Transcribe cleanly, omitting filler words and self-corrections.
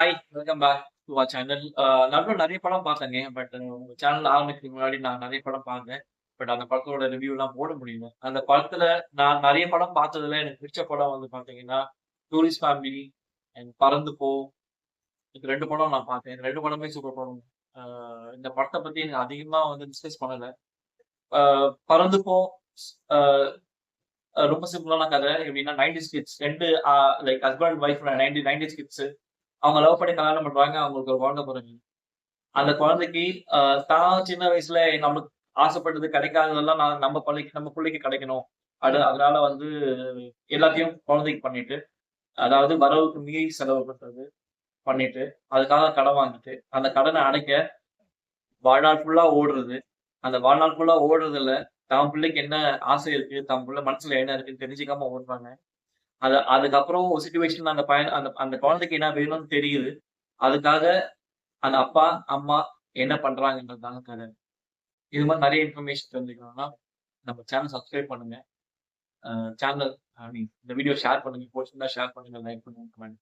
Hi, welcome back to our channel. நானும் நெறைய படம் பார்த்தேங்க. பட் உங்க சேனல் ஆரம்பிக்கிறதுக்கு முன்னாடி நான் நெறைய படம் பார்த்தேன். பட் அந்த படத்தோட ரிவ்யூலாம் போட முடியல. அந்த படத்துல நான் நெறைய படம் பார்த்ததுல எனக்கு பிடிச்ச படம் வந்து பார்த்தீங்கன்னா, டூரிஸ்ட் ஃபேமிலி அண்ட் பறந்து போ. இந்த 2 படம் நான் பார்த்தேன். இந்த 2 படமே சூப்பர் படம். அ இந்த படத்த பத்தி எனக்கு அதிகமா வந்து டிஸ்கஸ் பண்ணல. அ பறந்து போ அ ரொம்ப சிம்பிளான கதை. எப்படின்னா 90ஸ் kids 2 like husband and wife 90ஸ் கிட்ஸ். அவங்க லவ் பண்ணி கல்யாணம் பண்றாங்க. அவங்களுக்கு ஒரு குழந்தை பொறக்குது. அந்த குழந்தைக்கு அ தான் சின்ன வயசுல நம்மளுக்கு ஆசைப்பட்டது கிடைக்காததெல்லாம் நம்ம புள்ளைக்கு கிடைக்கணும். அதனால வந்து எல்லாத்தையும் குழந்தைக்கு பண்ணிட்டு, அதாவது வரவுக்கு மீறி செலவு பண்றது பண்ணிட்டு, அதுக்காக கடன் வாங்கிட்டு, அந்த கடன அடைக்க வாழ்நாள் ஃபுல்லா ஓடுறது. அந்த வாழ்நாள் ஃபுல்லா ஓடுறதுல தான் பிள்ளைக்கு என்ன ஆசை இருக்கு, தான் புள்ள மனசுல என்ன இருக்குன்னு தெரிஞ்சுக்காம ஓடுறாங்க. அதுக்கப்புறம் ஒரு சிச்சுவேஷன்ல அந்த அந்த குழந்தைக்கு என்ன வேணும்னு தெரியுது. அதுக்காக அந்த அப்பா, அம்மா என்ன பண்றாங்கன்றது தாங்க கதை. இது மாரி நெறைய இன்ஃபர்மேஷன் தெரிஞ்சுக்கணும்னா, நம்ம சேனல் சப்ஸ்கிரைப் பண்ணுங்க. சேனல் ஐ மீன் இந்த வீடியோ ஷேர் பண்ணுங்க. புடிச்சிருந்தா ஷேர் பண்ணுங்க, லைக் பண்ணுங்க, கமெண்ட்